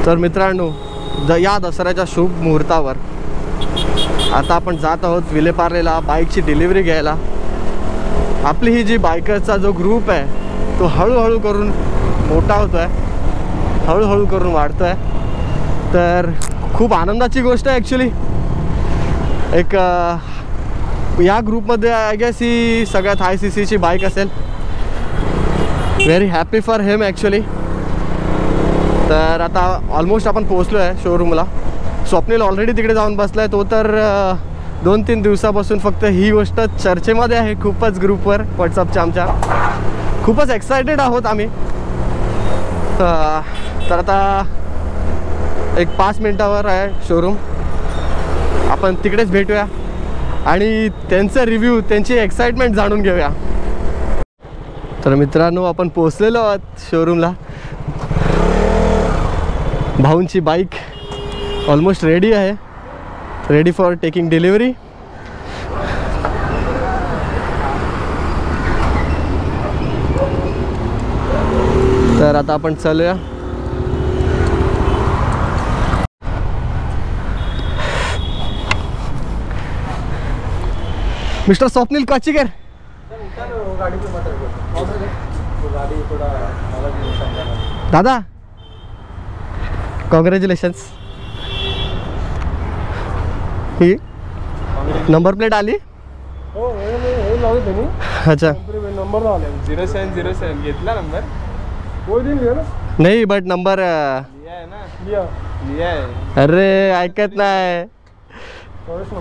तर मित्रांनो, या दसऱ्याच्या शुभ मुहूर्तावर आता आपण जात आहोत विलेपार्लेला बाईकची डिलिव्हरी घ्यायला. आपली ही जी बायकरचा जो ग्रुप आहे तो हळूहळू करून मोठा होतो आहे, हळूहळू करून वाढतो आहे. तर खूप आनंदाची गोष्ट आहे ॲक्च्युली. एक या ग्रुपमध्ये आय गेस ही सगळ्यात हाय CCची बाईक असेल. Very happy for him actually. तर आता ऑलमोस्ट आपण पोहोचलो आहे शोरूमला. स्वप्नील ऑलरेडी तिकडे जाऊन बसला आहे. तो तर 2-3 दिवसापासून फक्त ही गोष्ट चर्चेमध्ये आहे खूपच ग्रुपवर व्हॉट्सअपच्या आमच्या. खूपच एक्सायटेड आहोत आम्ही. तर आता एक 5 मिनटावर आहे शोरूम. आपण तिकडेच भेटूया आणि त्यांचा रिव्ह्यू, त्यांची एक्साइटमेंट जाणून घेऊया. तर मित्रांनो, आपण पोहोचलेलो आहोत शोरूमला. भाऊंची बाईक ऑलमोस्ट रेडी आहे, रेडी फॉर टेकिंग डिलिव्हरी. तर आता आपण चालूया. मिस्टर स्वप्नील काचीकर, दादा कॉंग्रॅच्युलेशन्स. ही नंबर प्लेट आली. अच्छा, नंबर 0707 घेतला नंबर नाही, बट नंबर अरे ऐकत नाही.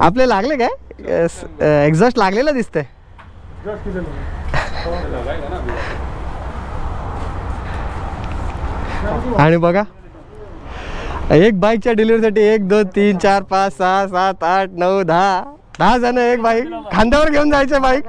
आपले लागले काय? एक्झॉस्ट लागलेलं दिसतंय. आणि बघा, एक बाईकच्या डिलिव्हरीसाठी 1 2 3 4 5 6 7 8 9 10 जण एक बाईक खांद्यावर घेऊन जायचे बाईक.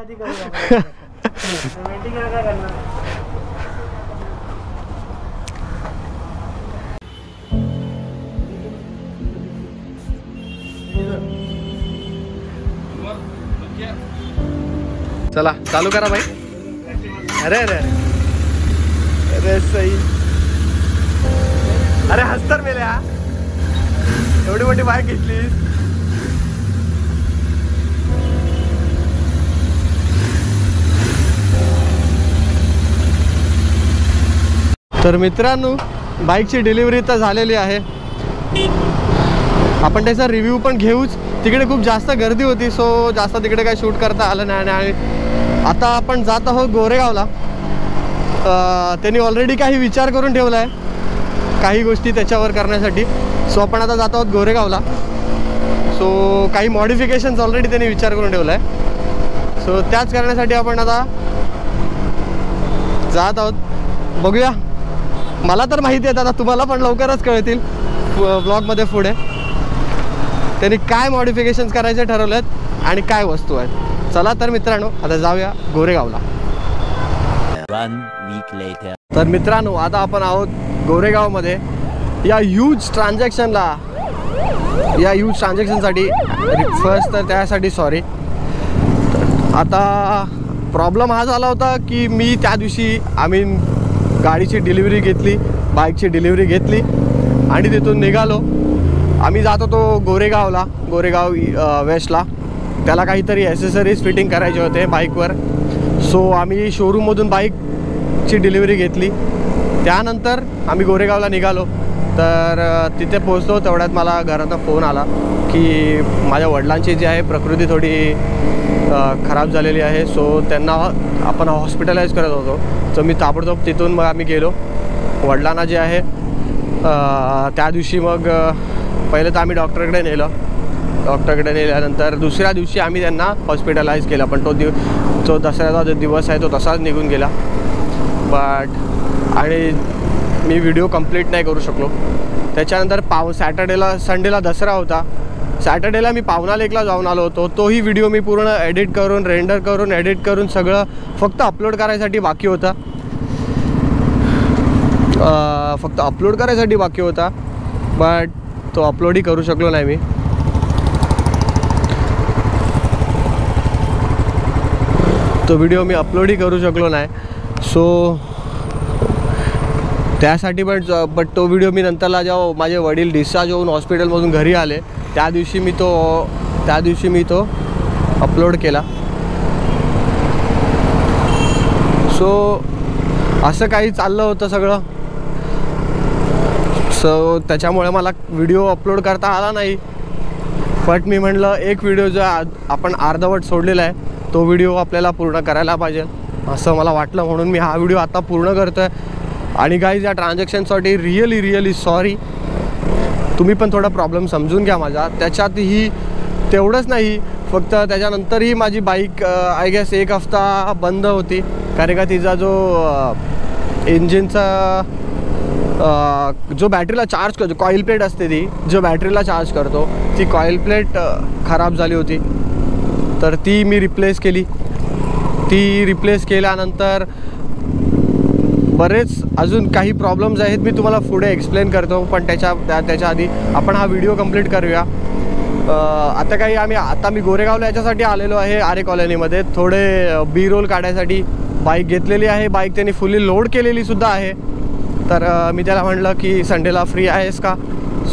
चला चालू करा बाई. अरे अरे अरे सही. अरे हस्तर मेल्या, एवढी मोठी बाईक घेतली. तर मित्रांनो, बाईकची डिलिव्हरी तर झालेली आहे. आपण त्याचा रिव्ह्यू पण घेऊच. तिकडे खूप जास्त गर्दी होती, सो जास्त तिकडे काही शूट करता आलं नाही. आणि आता आपण जात आहोत गोरेगावला. त्यांनी ऑलरेडी काही विचार करून ठेवला आहे, काही गोष्टी त्याच्यावर करण्यासाठी. सो आपण आता जात आहोत गोरेगावला. सो काही मॉडिफिकेशन्स ऑलरेडी त्यांनी विचार करून ठेवला आहे. सो त्याच करण्यासाठी आपण आता जात आहोत. बघूया. मला तर माहिती आहे, आता तुम्हाला पण लवकरच कळतील ब्लॉगमध्ये पुढे त्यांनी काय मॉडिफिकेशन्स करायचे ठरवले आहेत आणि काय वस्तू आहेत. चला तर मित्रांनो, आता जाऊया गोरेगावला. तर मित्रांनो, आता आपण आहोत गोरेगावमध्ये. या ह्यूज ट्रान्झॅक्शनसाठी फर्स्ट तर त्यासाठी सॉरी. आता प्रॉब्लेम हा झाला होता की मी त्या दिवशी गाडीची डिलिव्हरी घेतली, बाईकची डिलिव्हरी घेतली आणि तिथून निघालो. आम्ही जात होतो गोरेगाव वेस्टला. त्याला काहीतरी ॲसेसरीज फिटिंग करायचे होते बाईकवर. सो आम्ही शोरूममधून बाईकची डिलिव्हरी घेतली. त्यानंतर आम्ही गोरेगावला निघालो. तर तिथे पोहोचलो तेवढ्यात मला घरातून फोन आला की माझ्या वडिलांची जी आहे प्रकृती थोडी खराब झालेली आहे. सो त्यांना आपण हॉस्पिटलाइज करत होतो. सो मी ताबडतोब तिथून मग आम्ही गेलो. वडिलांना जे आहे त्या दिवशी मग पहिले तर आम्ही डॉक्टरकडे नेल्यानंतर दुसऱ्या दिवशी आम्ही त्यांना हॉस्पिटलाइज केलं. पण तो दसऱ्याचा जो दिवस आहे तो तसाच निघून गेला. आणि मी व्हिडिओ कंप्लीट नाही करू शकलो. त्याच्यानंतर संडेला दसरा होता. सॅटर्डेला मी पावणा लेकला जाऊन आलो होतो. तोही व्हिडिओ मी पूर्ण रेंडर करून सगळं फक्त अपलोड करायसाठी बाकी होता. बट तो अपलोडही करू शकलो नाही मी. तो व्हिडिओ मी अपलोडही करू शकलो नाही. सो त्यासाठी बट तो व्हिडिओ मी नंतरला जेव्हा माझे वडील डिस्चार्ज होऊन हॉस्पिटलमधून घरी आले त्या दिवशी मी तो अपलोड केला. सो असं काही चाललं होतं सगळं. सो त्याच्यामुळे मला व्हिडिओ अपलोड करता आला नाही. बट मी म्हटलं एक व्हिडिओ जो आपण अर्धवट सोडलेला आहे तो व्हिडिओ आपल्याला पूर्ण करायला पाहिजे असं मला वाटलं, म्हणून मी हा व्हिडिओ आता पूर्ण करतो आहे. आणि गाईज या ट्रान्झॅक्शनसाठी रिअली सॉरी. तुम्ही पण थोडा प्रॉब्लेम समजून घ्या माझा. त्याच्यातही तेवढंच नाही, फक्त त्याच्यानंतरही माझी बाईक आय गेस 1 हफ्ता बंद होती, कारण का तिचा जो इंजिनचा जो बॅटरीला चार्ज करतो, कॉईल प्लेट असते ती जो बॅटरीला चार्ज करतो, ती कॉईल प्लेट खराब झाली होती. तर ती मी रिप्लेस केली. ती रिप्लेस केल्यानंतर बरेच अजून काही प्रॉब्लेम्स आहेत, मी तुम्हाला पुढे एक्सप्लेन करतो. पण त्याच्या आधी आपण हा व्हिडिओ कंप्लीट करूया. आता मी गोरेगावला याच्यासाठी आलेलो आहे आरे कॉलनीमध्ये, थोडे बी रोल काढायसाठी. बाईक घेतलेली आहे, बाईक त्यांनी फुल्ली लोड केलेली सुद्धा आहे. तर मी त्याला म्हटलं की संडेला फ्री आहेस का?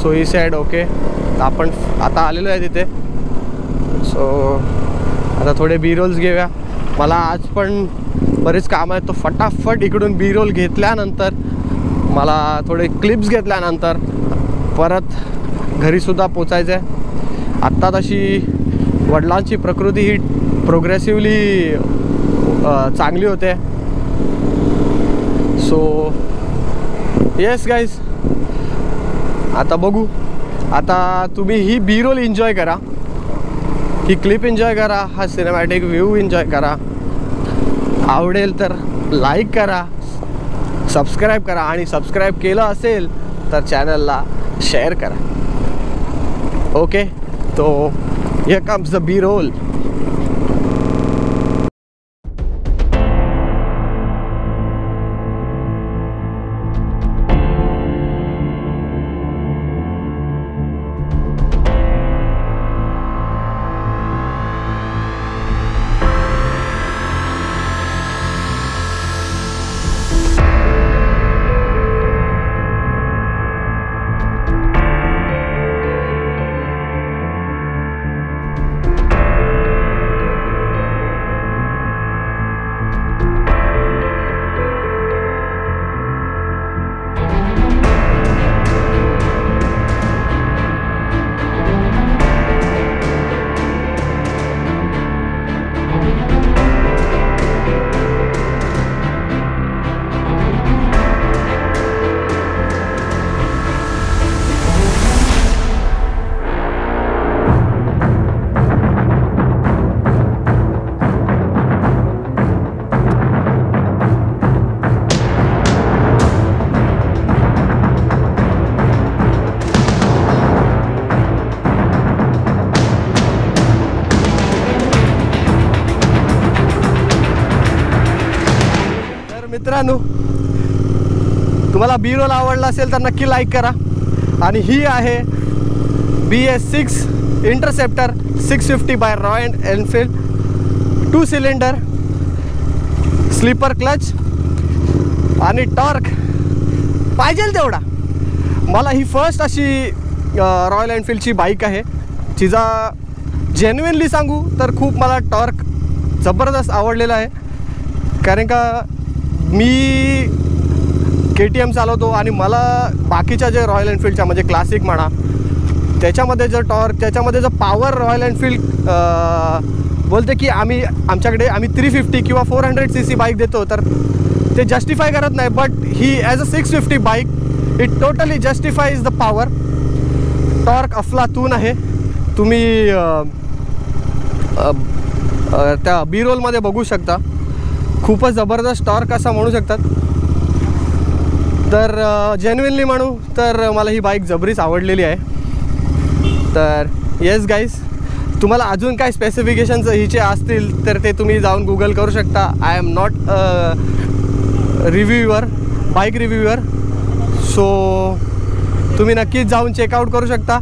So he said okay. आपण आता आलेलो आहे तिथे. सो आता थोडे बी रोल्स घेऊया. मला आज पण बरेच काम आहेत, तो फटाफट इकडून बी रोल घेतल्यानंतर मला थोडे क्लिप्स घेतल्यानंतर परत घरीसुद्धा पोचायचं आहे. आत्ता तशी वडिलांची प्रकृती ही प्रोग्रेसिवली चांगली होते. सो येस गाईज, आता बघू. आता तुम्ही ही बी रोल एन्जॉय करा, ही क्लिप एन्जॉय करा, हा सिनेमॅटिक व्ह्यू एन्जॉय करा. आवडेल तर लाईक करा, सबस्क्राईब करा, आणि सबस्क्राईब केलं असेल तर चॅनलला शेअर करा. ओके, तो here comes the B roll. मित्रांनो, तुम्हाला बी रोल आवडला असेल तर नक्की लाईक करा. आणि ही आहे BS6 interceptor 650 by Royal Enfield, 2 cylinder, slipper clutch आणि टॉर्क पाहिजे तेवढा. मला ही फर्स्ट अशी रॉयल एनफील्डची बाईक आहे, तिचा जेन्युइनली सांगू तर खूप मला टॉर्क जबरदस्त आवडलेला आहे. कारण का मी KTM चालवतो आणि मला बाकीच्या जे रॉयल एनफील्डच्या म्हणजे क्लासिक म्हणा त्याच्यामध्ये जर टॉर्क, त्याच्यामध्ये जर पॉवर रॉयल एनफील्ड बोलते की आम्ही 350 किंवा 400cc बाईक देतो तर ते जस्टिफाय करत नाही. But he as a 650 bike it totally justifies the power. Torque अफलातून आहे. तुम्ही त्या बी रोलमध्ये बघू शकता. खूपच जबरदस्त टॉर्क असा म्हणू शकतात. तर जेन्युइनली म्हणू तर मला ही बाईक जबरीच आवडलेली आहे. तर येस गाईज, तुम्हाला अजून काय स्पेसिफिकेशन्स हिचे असतील तर ते तुम्ही जाऊन गुगल करू शकता. I am not reviewer, bike reviewer. So तुम्ही नक्कीच जाऊन चेकआउट करू शकता.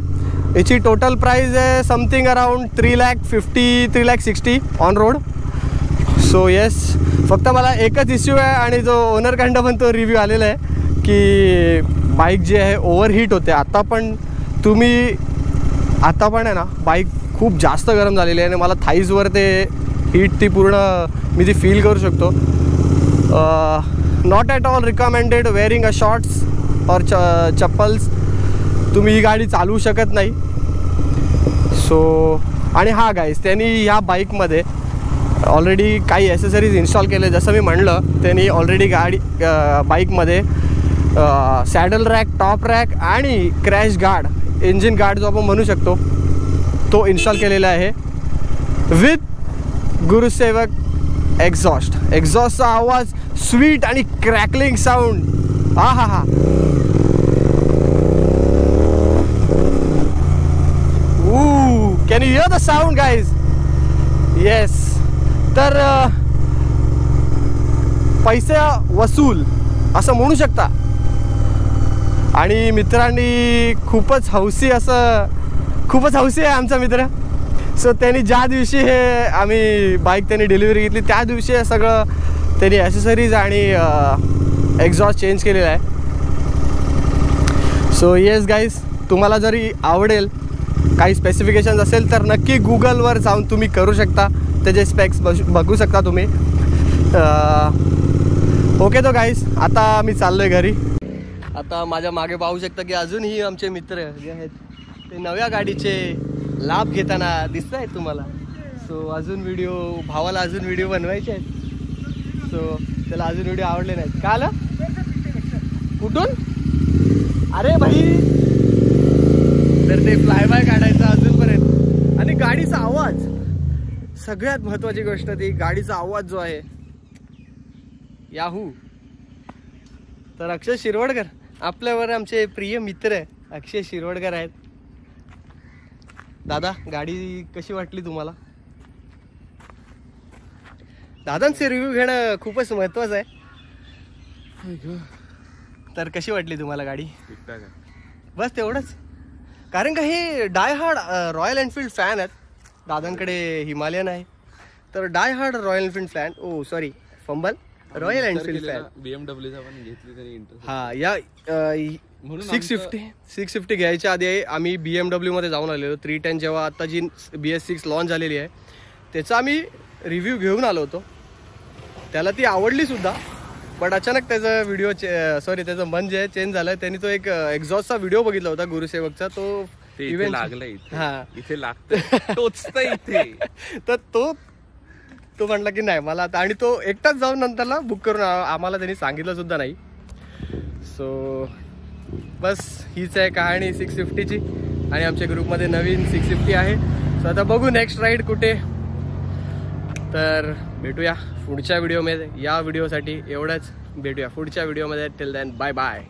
याची टोटल प्राईज आहे something around 3,50,000-3,60,000 on road. So yes, फक्त मला एकच इश्यू आहे आणि जो ओनरकडनं पण तो रिव्ह्यू आलेला आहे की बाईक जी आहे ओव्हरहीट होते. आता पण आहे ना बाईक खूप जास्त गरम झालेली आहे आणि मला थाईजवर ते हीट ती पूर्ण मी ती फील करू शकतो. Not at all recommended wearing a shorts और चप्पल्स. तुम्ही ही गाडी चालवू शकत नाही. सो आणि हा गाईज त्यांनी ह्या बाईकमध्ये ऑलरेडी काही ॲसेसरीज इन्स्टॉल केले. जसं मी म्हणलं त्यांनी ऑलरेडी बाईकमध्ये सॅडल रॅक, टॉप रॅक आणि क्रॅश गार्ड, इंजिन गार्ड जो आपण म्हणू शकतो तो इन्स्टॉल केलेला आहे. विथ गुरुसेवक एक्झॉस्टचा आवाज स्वीट आणि क्रॅकलिंग साऊंड. हा can you here the sound guys? Yes. तर पैसा वसूल असं म्हणू शकता. आणि मित्रांनी खूपच हौसी आहे आमचा मित्र. सो त्यांनी ज्या दिवशी हे आम्ही बाईक त्यांनी डिलिव्हरी घेतली त्या दिवशी हे सगळं त्यांनी ॲसेसरीज आणि एक्झॉस्ट चेंज केलेलं आहे. सो येस गाईज, तुम्हाला जरी आवडेल काही स्पेसिफिकेशन्स असेल तर नक्की गुगलवर जाऊन तुम्ही करू शकता, त्याचे स्पेक्स बघू शकता तुम्ही. ओके तो गाईज, आता मी चाललो आहे घरी. आता माझ्या मागे पाहू शकता की अजूनही आमचे मित्र जे आहेत ते नव्या गाडीचे लाभ घेताना दिसत आहेत तुम्हाला. सो भावाला अजून व्हिडिओ बनवायचे आहेत. सो त्याला अजून व्हिडिओ आवडले नाहीत. का आलं कुठून? अरे भाई, तर ते फ्लाय बाय काढायचं अजूनपर्यंत. आणि गाडीचा आवाज, सगळ्यात महत्त्वाची गोष्ट ती गाडीचा आवाज जो आहे. याहू. तर अक्षय शिरवडकर आपल्यावर आमचे प्रिय मित्र अक्षय शिरवडकर आहेत. दादा, गाडी कशी वाटली तुम्हाला? दादांचे रिव्ह्यू घेणं खूपच महत्त्वाचं आहे. तर कशी वाटली तुम्हाला गाडी? बस तेवढंच. कारण का हे die hard royal Enfield fan आहेत. दादांकडे हिमालयन आहे, तर die hard royal Enfield fan. Royal Enfield fan. BMW पण घेतली तरी इंटरेस्ट. हा, या 650 घ्यायच्या आधी आम्ही BMW मध्ये जाऊन आलेलो. 310 जेव्हा आता जी BS6 लॉन्च झालेली आहे त्याचा आम्ही रिव्ह्यू घेऊन आलो होतो. त्याला ती आवडली सुद्धा. बट अचानक त्याचं मन जे आहे चेंज झालं. त्यांनी तो एक एक्झॉस्टचा व्हिडिओ बघितला होता गुरुसेवकचा. तो इव्हेंट लागलाय इथे लागतं टोचतं इथे. तर तो म्हटला की नाही मला आता. आणि तो एकटाच जाऊन नंतरला बुक करून आम्हाला त्यांनी सांगितलं सुद्धा नाही. सो बस हीच आहे कहाणी 650ची. आणि आमच्या ग्रुपमध्ये नवीन 650 आहे. सो आता बघू नेक्स्ट राईड कुठे. तर भेटूया पुढच्या व्हिडिओमध्ये. या व्हिडिओसाठी एवढंच. भेटूया पुढच्या व्हिडिओमध्ये. Till then bye bye.